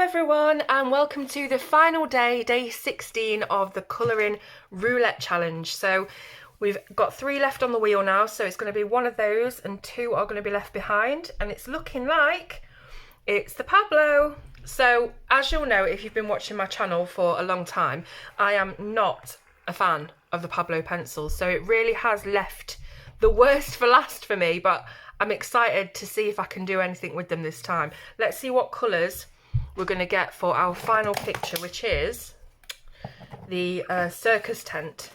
everyone, and welcome to the final day, day 16 of the colouring roulette challenge. So we've got 3 left on the wheel now, so it's going to be one of those and 2 are going to be left behind, and it's looking like it's the Pablo. So as you'll know, if you've been watching my channel for a long time, I am not a fan of the Pablo pencils, so it really has left the worst for last for me, but I'm excited to see if I can do anything with them this time. Let's see what colours we're going to get for our final picture, which is the Circus Tent.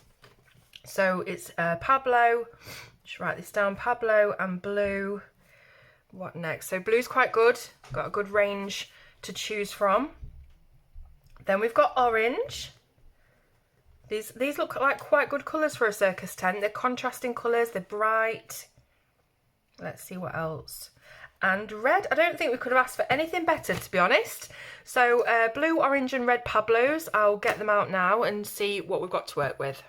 So it's Pablo, just write this down, Pablo and blue. What next? So blue's quite good, got a good range to choose from. Then we've got orange. These look like quite good colours for a Circus Tent. They're contrasting colours, they're bright. Let's see what else. And red. I don't think we could have asked for anything better, to be honest. So blue, orange and red Pablos. I'll get them out now and see what we've got to work with.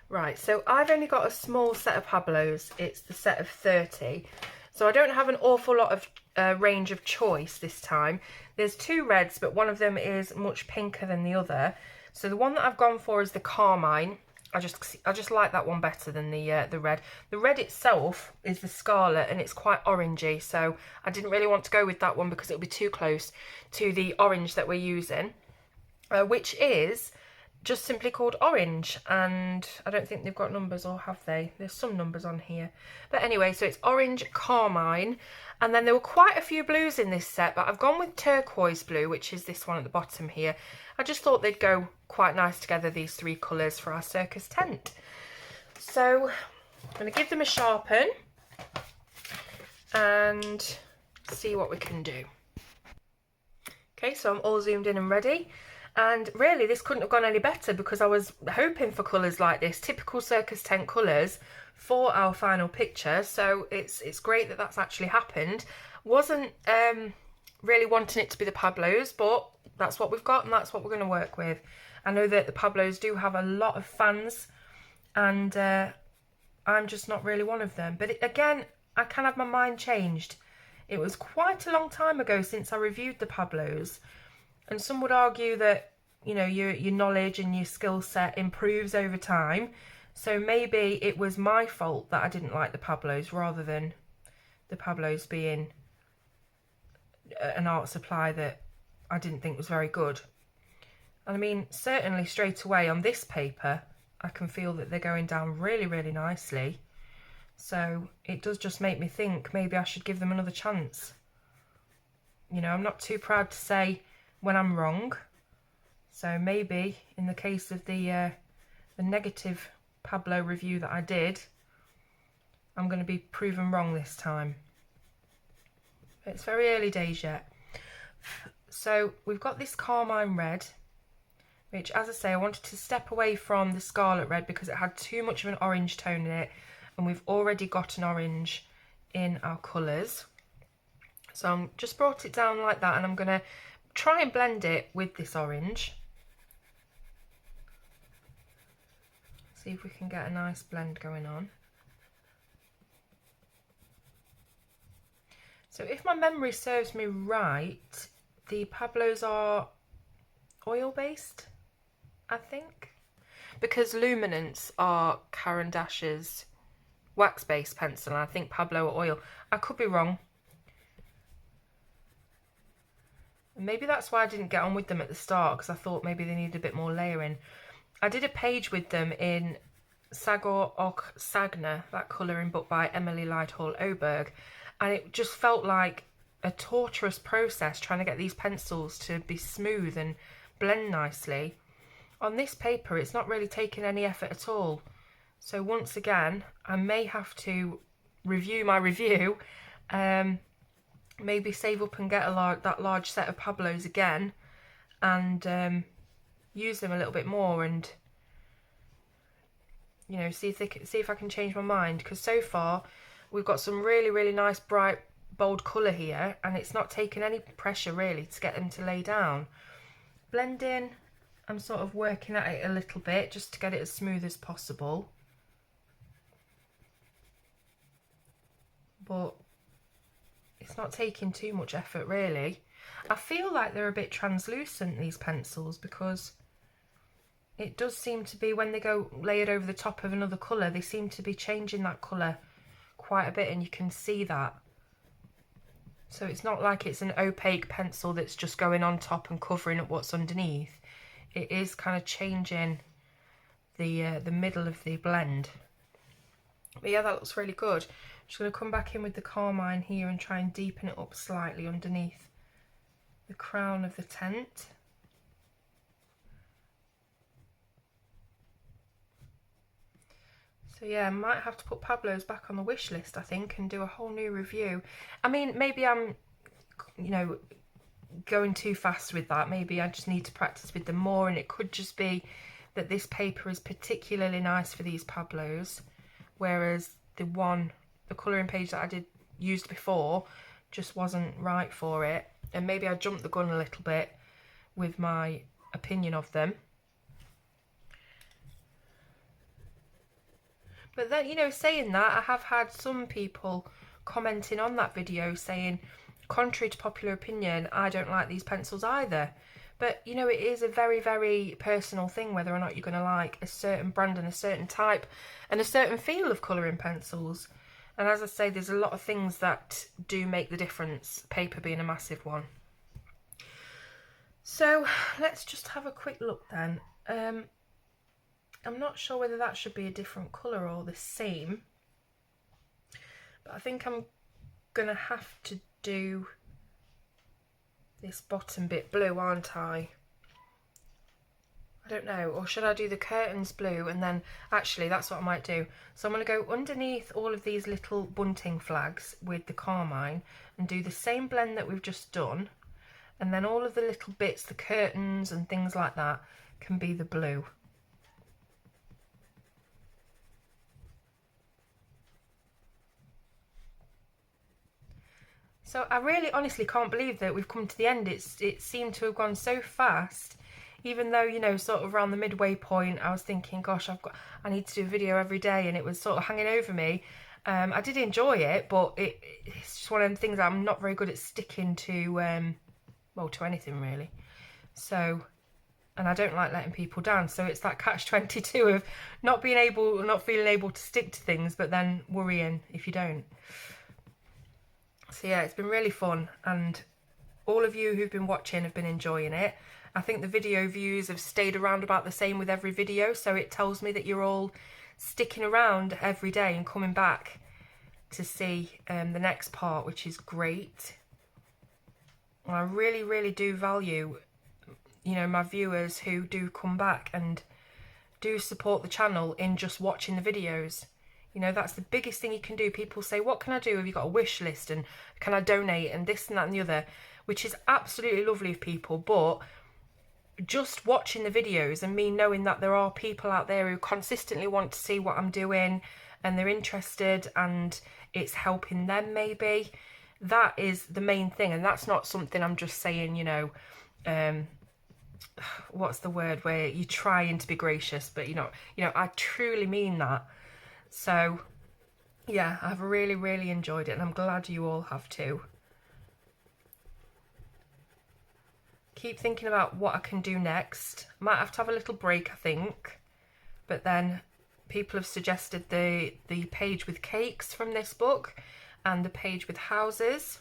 Right, so I've only got a small set of Pablos. It's the set of 30. So I don't have an awful lot of range of choice this time. There's 2 reds, but one of them is much pinker than the other. So the one that I've gone for is the Carmine. I just like that one better than the red. The red itself is the Scarlet and it's quite orangey, so I didn't really want to go with that one because it would be too close to the orange that we're using, which is just simply called orange, and I don't think they've got numbers, or have they? There's some numbers on here. But anyway, so it's orange Carmine, and then there were quite a few blues in this set, but I've gone with turquoise blue, which is this one at the bottom here. I just thought they'd go quite nice together, these 3 colours for our Circus Tent. So I'm going to give them a sharpen and see what we can do. Okay, so I'm all zoomed in and ready. And really, this couldn't have gone any better because I was hoping for colours like this, typical Circus Tent colours for our final picture. So it's great that that's actually happened. Wasn't really wanting it to be the Pablos, but that's what we've got and that's what we're going to work with. I know that the Pablos do have a lot of fans, and I'm just not really one of them. But again, I can have my mind changed. It was quite a long time ago since I reviewed the Pablos. And some would argue that, you know, your knowledge and your skill set improves over time. So maybe it was my fault that I didn't like the Pablos rather than the Pablos being an art supply that I didn't think was very good. And I mean, certainly straight away on this paper, I can feel that they're going down really, really nicely. So it does just make me think maybe I should give them another chance. You know, I'm not too proud to say when I'm wrong, so maybe in the case of the negative Pablo review that I did, I'm going to be proven wrong this time. It's very early days yet. So we've got this Carmine Red, which, as I say, I wanted to step away from the Scarlet Red because it had too much of an orange tone in it, and we've already got an orange in our colours. So I'm just brought it down like that, and I'm going to try and blend it with this orange. See if we can get a nice blend going on. So if my memory serves me right, the Pablos are oil-based, I think, because Luminance are Caran d'Ache's wax-based pencil, and I think Pablo are oil. I could be wrong. Maybe that's why I didn't get on with them at the start, because I thought maybe they needed a bit more layering. I did a page with them in Sagor och Sagna, that colouring book by Emily Lighthall Oberg, and it just felt like a torturous process trying to get these pencils to be smooth and blend nicely. On this paper, it's not really taking any effort at all. So once again, I may have to review my review, maybe save up and get that large set of Pablos again, and use them a little bit more, and you know, see if I can change my mind. Because so far we've got some really, really nice bright bold colour here, and it's not taking any pressure really to get them to lay down. Blending, I'm sort of working at it a little bit just to get it as smooth as possible, but it's not taking too much effort really. I feel like they're a bit translucent, these pencils, because it does seem to be, when they go layered over the top of another colour, they seem to be changing that colour quite a bit, and you can see that. So it's not like it's an opaque pencil that's just going on top and covering up what's underneath. It is kind of changing the middle of the blend. But yeah, that looks really good. I'm just going to come back in with the Carmine here and try and deepen it up slightly underneath the crown of the tent. So yeah, I might have to put Pablo's back on the wish list, I think, and do a whole new review. I mean, maybe I'm, you know, going too fast with that. Maybe I just need to practice with them more, and it could just be that this paper is particularly nice for these Pablos, whereas the colouring page that I used before just wasn't right for it. And maybe I jumped the gun a little bit with my opinion of them. But then, you know, saying that, I have had some people commenting on that video saying, contrary to popular opinion, I don't like these pencils either. But, you know, it is a very, very personal thing whether or not you're going to like a certain brand and a certain type and a certain feel of colouring pencils. And as I say, there's a lot of things that do make the difference, paper being a massive one. So let's just have a quick look then. I'm not sure whether that should be a different colour or the same, but I think I'm going to have to do this bottom bit blue, aren't I? I don't know, or should I do the curtains blue? And then, actually, that's what I might do. So I'm going to go underneath all of these little bunting flags with the Carmine and do the same blend that we've just done, and then all of the little bits, the curtains and things like that, can be the blue. So I really honestly can't believe that we've come to the end. It seemed to have gone so fast, even though, you know, sort of around the midway point I was thinking, gosh, I need to do a video every day, and it was sort of hanging over me. I did enjoy it, but it's just one of them things that I'm not very good at sticking to, well, to anything really. So, and I don't like letting people down, so it's that catch-22 of not feeling able to stick to things, but then worrying if you don't. So yeah, it's been really fun, and all of you who've been watching have been enjoying it. I think the video views have stayed around about the same with every video, so it tells me that you're all sticking around every day and coming back to see the next part, which is great. And I really, really do value, you know, my viewers who do come back and do support the channel in just watching the videos. You know, that's the biggest thing you can do. People say, what can I do? Have you got a wish list? And can I donate? And this and that and the other, which is absolutely lovely of people. But just watching the videos and me knowing that there are people out there who consistently want to see what I'm doing and they're interested and it's helping them maybe, that is the main thing. And that's not something I'm just saying, you know, what's the word, where you're trying to be gracious, but you know, I truly mean that. So yeah, I've really, really enjoyed it, and I'm glad you all have too. Keep thinking about what I can do next. Might have to have a little break, I think, but then people have suggested the page with cakes from this book and the page with houses,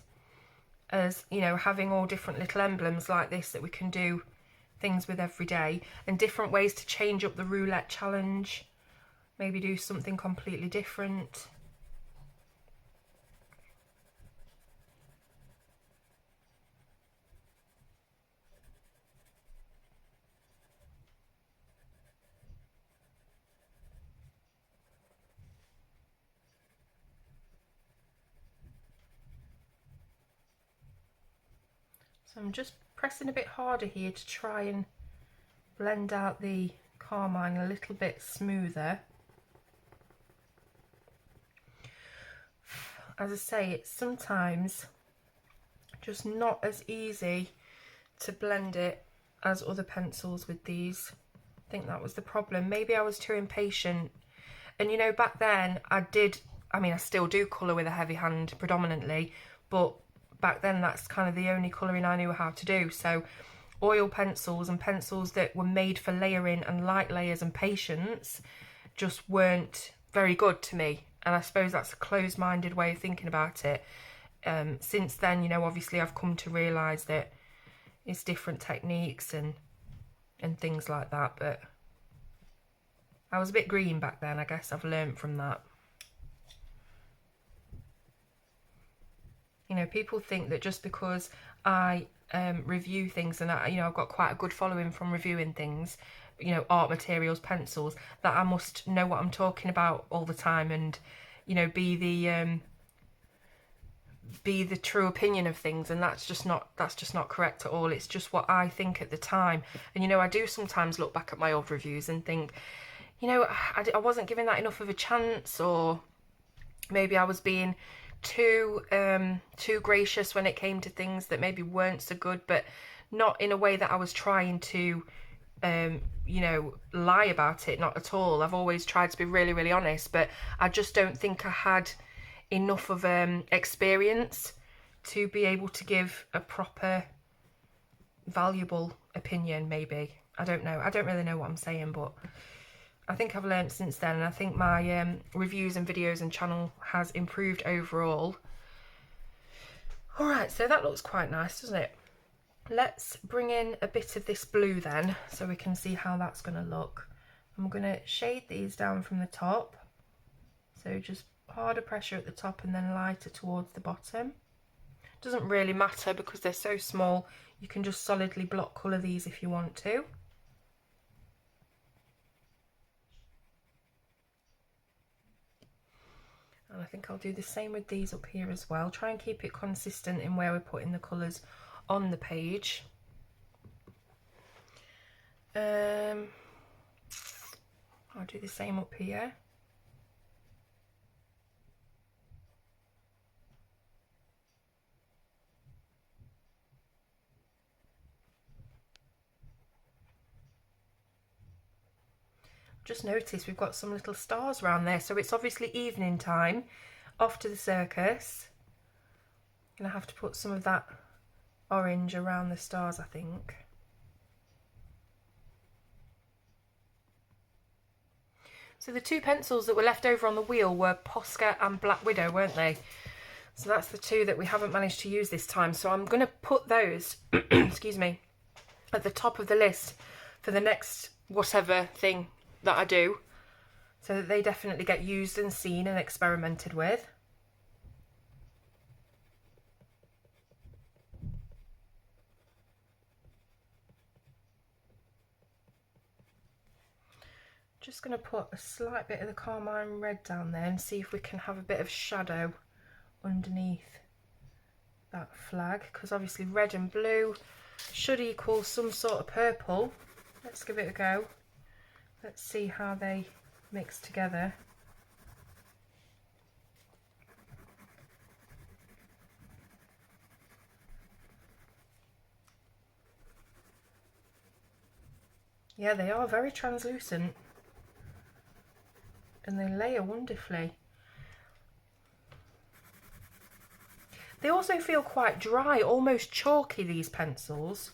as, you know, having all different little emblems like this that we can do things with every day, and different ways to change up the roulette challenge. Maybe do something completely different. So I'm just pressing a bit harder here to try and blend out the Carmine a little bit smoother. As I say, it's sometimes just not as easy to blend it as other pencils with these. I think that was the problem. Maybe I was too impatient. And you know, back then I still do colour with a heavy hand predominantly, but back then that's kind of the only colouring I knew how to do. So oil pencils and pencils that were made for layering and light layers and patience just weren't very good to me. And I suppose that's a closed-minded way of thinking about it. Since then, you know, obviously I've come to realise that it's different techniques and things like that, but I was a bit green back then. I guess I've learned from that. You know, people think that just because I review things, and you know, I've got quite a good following from reviewing things, you know, art materials, pencils, that I must know what I'm talking about all the time, and you know, be the true opinion of things. And that's just not correct at all. It's just what I think at the time. And you know, I do sometimes look back at my old reviews and think, you know, I wasn't giving that enough of a chance, or maybe I was being too gracious when it came to things that maybe weren't so good, but not in a way that I was trying to you know, lie about it. Not at all. I've always tried to be really, really honest, but I just don't think I had enough of experience to be able to give a proper, valuable opinion. Maybe, I don't know, I don't really know what I'm saying, but I think I've learned since then, and I think my reviews and videos and channel has improved overall. Alright, so that looks quite nice, doesn't it? Let's bring in a bit of this blue then, so we can see how that's going to look. I'm going to shade these down from the top, so just harder pressure at the top and then lighter towards the bottom. Doesn't really matter because they're so small, you can just solidly block colour these if you want to. And I think I'll do the same with these up here as well. Try and keep it consistent in where we're putting the colours on the page. I'll do the same up here. Just noticed we've got some little stars around there, so it's obviously evening time, off to the circus. Gonna have to put some of that orange around the stars, I think. So the two pencils that were left over on the wheel were Posca and Black Widow, weren't they? So that's the two that we haven't managed to use this time. So I'm going to put those, excuse me, at the top of the list for the next whatever thing that I do, so that they definitely get used and seen and experimented with. Just going to put a slight bit of the Carmine Red down there and see if we can have a bit of shadow underneath that flag, because obviously red and blue should equal some sort of purple. Let's give it a go. Let's see how they mix together. Yeah, they are very translucent and they layer wonderfully. They also feel quite dry, almost chalky, these pencils.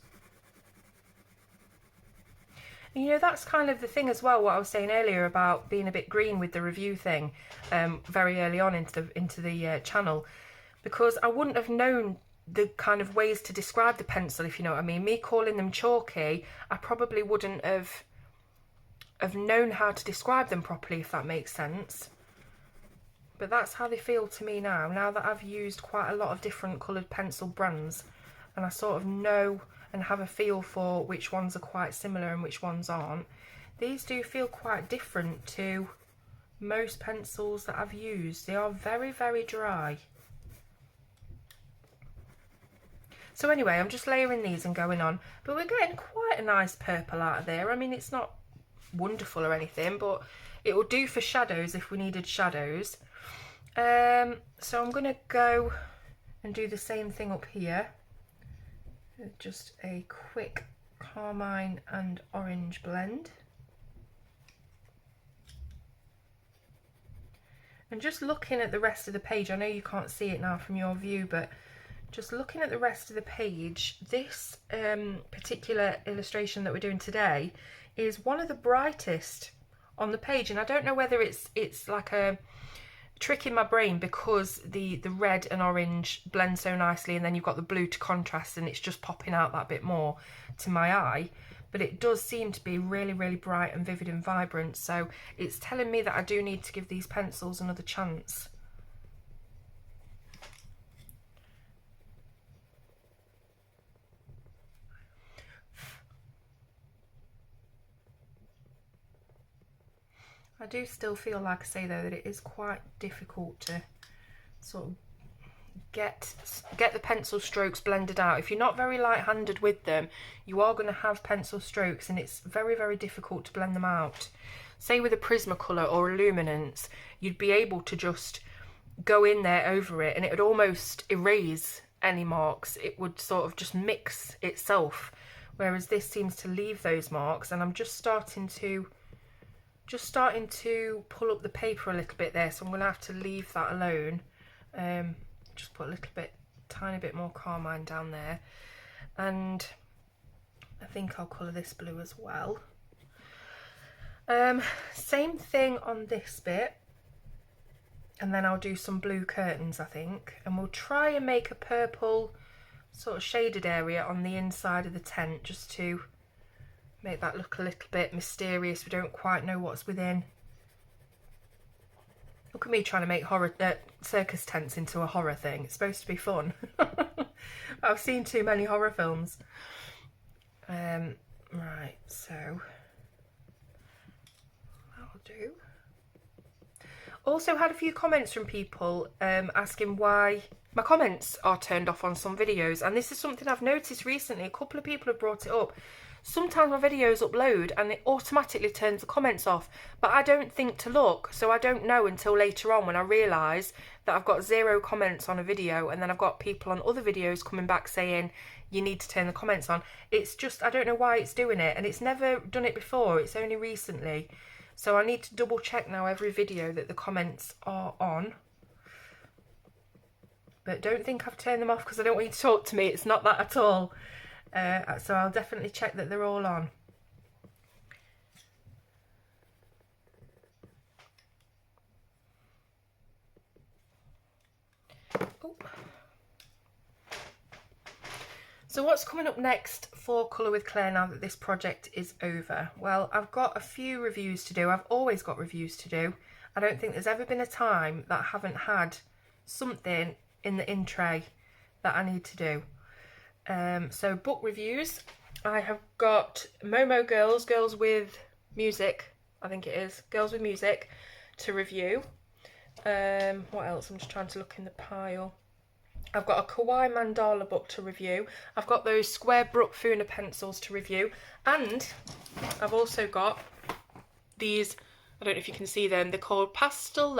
You know, that's kind of the thing as well, what I was saying earlier about being a bit green with the review thing very early on into the channel, because I wouldn't have known the kind of ways to describe the pencil, if you know what I mean. Me calling them chalky, I probably wouldn't have known how to describe them properly, if that makes sense. But that's how they feel to me now that I've used quite a lot of different coloured pencil brands, and I sort of know and have a feel for which ones are quite similar and which ones aren't. These do feel quite different to most pencils that I've used. They are very, very dry. So anyway, I'm just layering these and going on, but we're getting quite a nice purple out of there. I mean, it's not wonderful or anything, but it will do for shadows if we needed shadows. So I'm going to go and do the same thing up here. Just a quick carmine and orange blend. And just looking at the rest of the page, I know you can't see it now from your view, but just looking at the rest of the page, this particular illustration that we're doing today is one of the brightest on the page, and I don't know whether it's like a trick in my brain because the red and orange blend so nicely, and then you've got the blue to contrast, and it's just popping out that bit more to my eye. But it does seem to be really, really bright and vivid and vibrant, so it's telling me that I do need to give these pencils another chance. I do still feel, like I say though, that it is quite difficult to sort of get the pencil strokes blended out. If you're not very light-handed with them, you are going to have pencil strokes, and it's very, very difficult to blend them out. Say with a Prismacolor or a Luminance, you'd be able to just go in there over it and it would almost erase any marks. It would sort of just mix itself, whereas this seems to leave those marks. And I'm just starting to pull up the paper a little bit there, so I'm going to have to leave that alone. Just put a little bit, tiny bit more Carmine down there, and I think I'll colour this blue as well. Same thing on this bit, and then I'll do some blue curtains, I think, and we'll try and make a purple sort of shaded area on the inside of the tent, just to make that look a little bit mysterious. We don't quite know what's within. Look at me trying to make circus tents into a horror thing. It's supposed to be fun. I've seen too many horror films. Right, so that'll do. Also had a few comments from people asking why my comments are turned off on some videos, and this is something I've noticed recently. A couple of people have brought it up. Sometimes my videos upload and it automatically turns the comments off, but I don't think to look, so I don't know until later on when I realise that I've got 0 comments on a video, and then I've got people on other videos coming back saying you need to turn the comments on. It's just, I don't know why it's doing it, and it's never done it before, it's only recently. So I need to double check now every video that the comments are on. But don't think I've turned them off because I don't want you to talk to me, it's not that at all. So I'll definitely check that they're all on. Oh. So what's coming up next for Colour with Claire now that this project is over? Well, I've got a few reviews to do. I've always got reviews to do. I don't think there's ever been a time that I haven't had something in the in tray that I need to do. So book reviews, I have got Momo Girls with Music, I think it is, Girls with Music to review. What else? I'm just trying to look in the pile. I've got a Kawaii Mandala book to review. I've got those Square Brook Funa pencils to review, and I've also got these, I don't know if you can see them, they're called pastel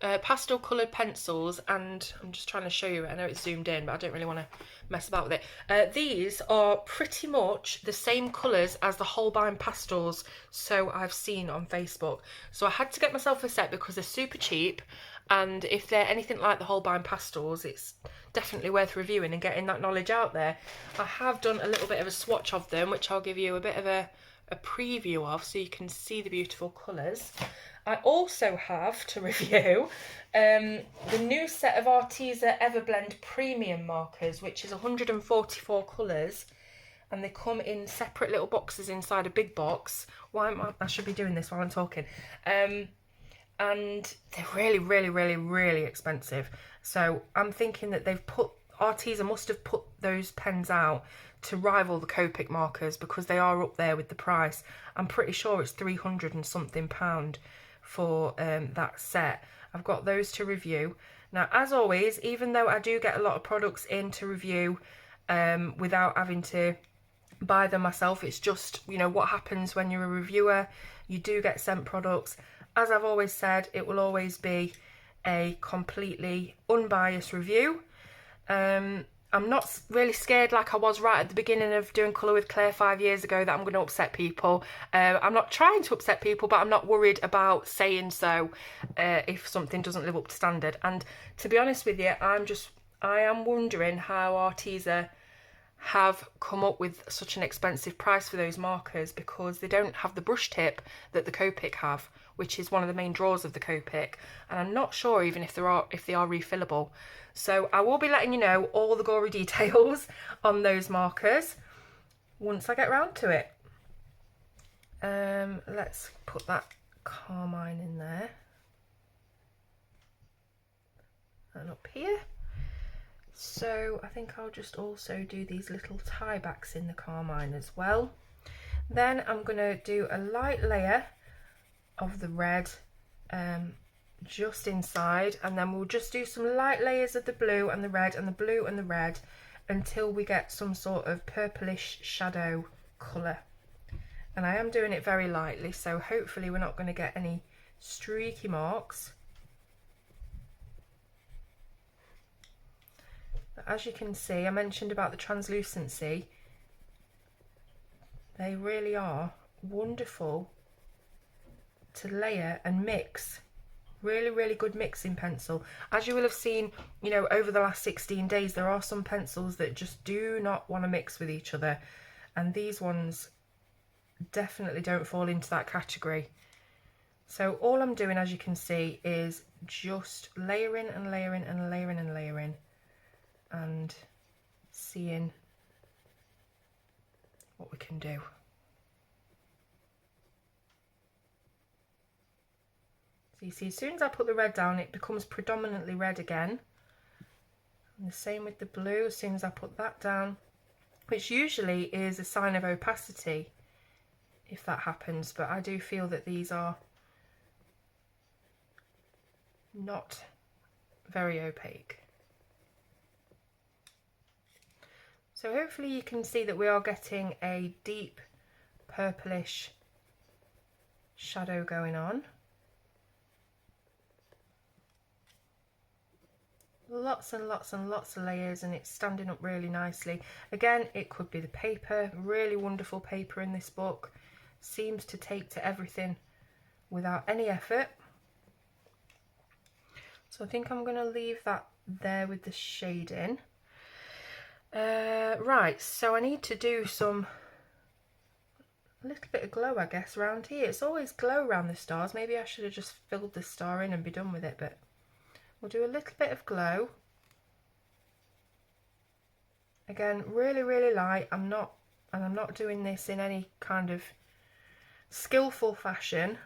coloured pencils, and I'm just trying to show you it. I know it's zoomed in, but I don't really want to mess about with it. These are pretty much the same colours as the Holbein pastels, so I've seen on Facebook. So I had to get myself a set because they're super cheap, and if they're anything like the Holbein pastels, it's definitely worth reviewing and getting that knowledge out there. I have done a little bit of a swatch of them, which I'll give you a bit of a preview of so you can see the beautiful colours. I also have to review the new set of Artesa Everblend Premium markers, which is 144 colours, and they come in separate little boxes inside a big box. I should be doing this while I'm talking. And they're really, really, really, really expensive. So I'm thinking that Artesa must have put those pens out to rival the Copic markers, because they are up there with the price. I'm pretty sure it's £300 and something for that set. I've got those to review. Now, as always, even though I do get a lot of products in to review without having to buy them myself, it's just, you know, what happens when you're a reviewer. You do get sent products. As I've always said, it will always be a completely unbiased review. I'm not really scared like I was right at the beginning of doing Colour with Claire 5 years ago that I'm going to upset people. I'm not trying to upset people, but I'm not worried about saying so if something doesn't live up to standard. And to be honest with you, I'm I am wondering how Artesa have come up with such an expensive price for those markers, because they don't have the brush tip that the Copic have, which is one of the main draws of the Copic, and I'm not sure even if they are refillable. So I will be letting you know all the gory details on those markers once I get round to it. Let's put that Carmine in there and up here. So I think I'll just also do these little tie backs in the Carmine as well. Then I'm going to do a light layer of the red just inside, and then we'll just do some light layers of the blue and the red and the blue and the red until we get some sort of purplish shadow colour. And I am doing it very lightly, so hopefully we're not going to get any streaky marks. But as you can see, I mentioned about the translucency. They really are wonderful to layer and mix. Really, really good mixing pencil. As you will have seen, you know, over the last 16 days, there are some pencils that just do not want to mix with each other. And these ones definitely don't fall into that category. So all I'm doing, as you can see, is just layering and layering and layering and layering and seeing what we can do. So you see, as soon as I put the red down, it becomes predominantly red again. And the same with the blue, as soon as I put that down, which usually is a sign of opacity if that happens, but I do feel that these are not very opaque. So hopefully you can see that we are getting a deep purplish shadow going on. Lots and lots and lots of layers, and it's standing up really nicely. Again, it could be the paper, really wonderful paper in this book. Seems to take to everything without any effort. So I think I'm going to leave that there with the shading. Right, so I need to do a little bit of glow, I guess, around here. It's always glow around the stars. Maybe I should have just filled the star in and be done with it, but we'll do a little bit of glow. Again, really, really light. I'm not doing this in any kind of skillful fashion.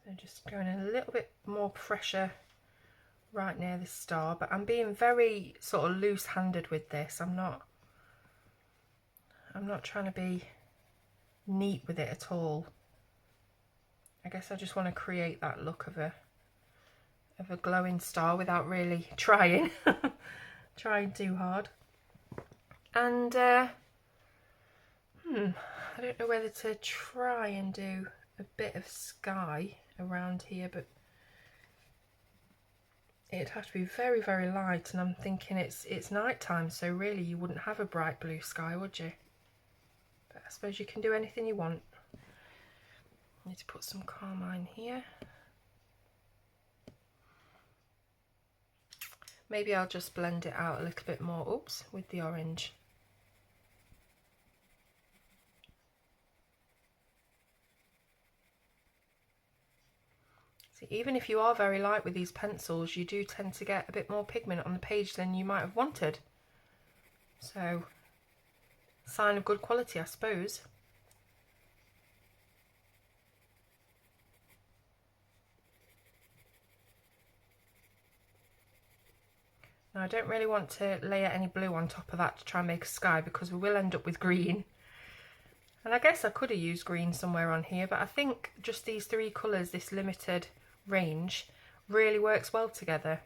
So just going a little bit more pressure right near the star, but I'm being very sort of loose-handed with this. I'm not trying to be neat with it at all. I guess I just want to create that look of a glowing star without really trying too hard. And I don't know whether to try and do a bit of sky around here, but it'd have to be very, very light, and I'm thinking it's night time, so really you wouldn't have a bright blue sky, would you? But I suppose you can do anything you want. I need to put some Carmine here. Maybe I'll just blend it out a little bit more, oops, with the orange. See, even if you are very light with these pencils, you do tend to get a bit more pigment on the page than you might have wanted. So, sign of good quality, I suppose. Now, I don't really want to layer any blue on top of that to try and make a sky, because we will end up with green. And I guess I could have used green somewhere on here, but I think just these three colours, this limited range, really works well together.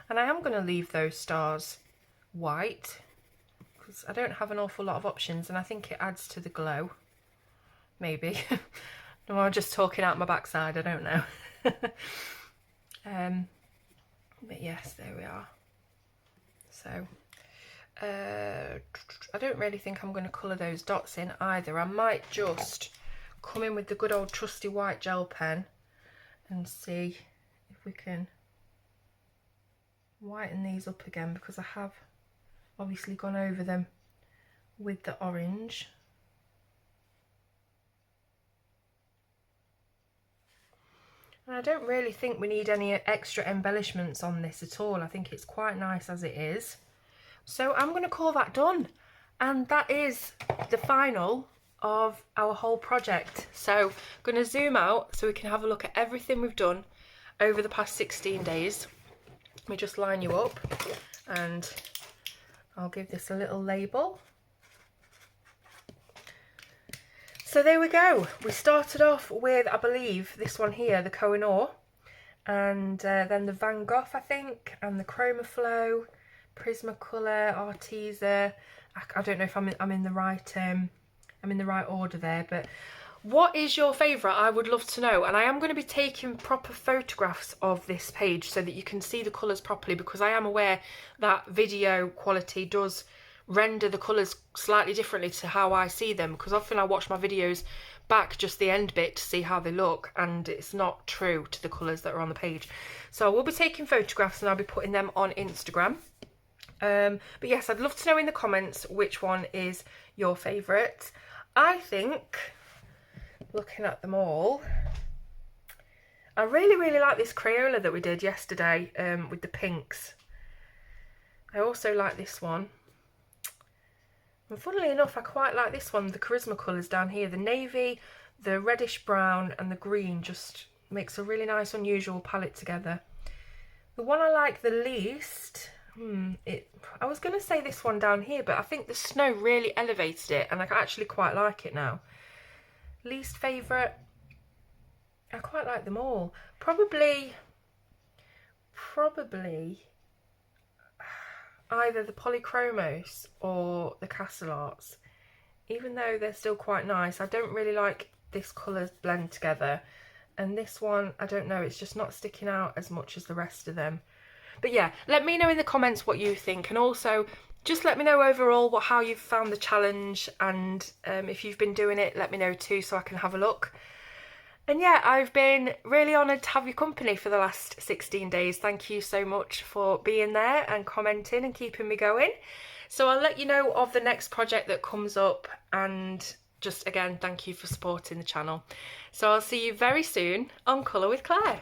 And I am going to leave those stars white, I don't have an awful lot of options, and I think it adds to the glow, maybe. Or I'm just talking out my backside, I don't know. But yes, there we are. So I don't really think I'm going to colour those dots in either. I might just come in with the good old trusty white gel pen and see if we can whiten these up again, because I have obviously gone over them with the orange. And I don't really think we need any extra embellishments on this at all. I think it's quite nice as it is. So I'm going to call that done. And that is the final of our whole project. So I'm going to zoom out so we can have a look at everything we've done over the past 16 days. Let me just line you up and I'll give this a little label. So there we go. We started off with, I believe, this one here, the Koh-i-Noor, and then the Van Gogh, I think, and the Chromaflow, Prismacolor, Artesa. I don't know if I'm in the right order there, but what is your favourite? I would love to know. And I am going to be taking proper photographs of this page so that you can see the colours properly, because I am aware that video quality does render the colours slightly differently to how I see them, because often I watch my videos back, just the end bit, to see how they look, and it's not true to the colours that are on the page. So I will be taking photographs and I'll be putting them on Instagram. But yes, I'd love to know in the comments which one is your favourite. I think, looking at them all, I really like this Crayola that we did yesterday with the pinks. I also like this one. And funnily enough, I quite like this one, the Charisma colours down here. The navy, the reddish brown and the green just makes a really nice unusual palette together. The one I like the least, I was going to say this one down here, but I think the snow really elevated it and I actually quite like it now. Least favourite, I quite like them all. Probably either the Polychromos or the Castle Arts. Even though they're still quite nice, I don't really like this colour blend together. And this one, I don't know, it's just not sticking out as much as the rest of them. But yeah, let me know in the comments what you think, and also just let me know overall how you've found the challenge, and if you've been doing it, let me know too so I can have a look. And yeah, I've been really honoured to have your company for the last 16 days. Thank you so much for being there and commenting and keeping me going. So I'll let you know of the next project that comes up, and just again, thank you for supporting the channel. So I'll see you very soon on Colour with Claire.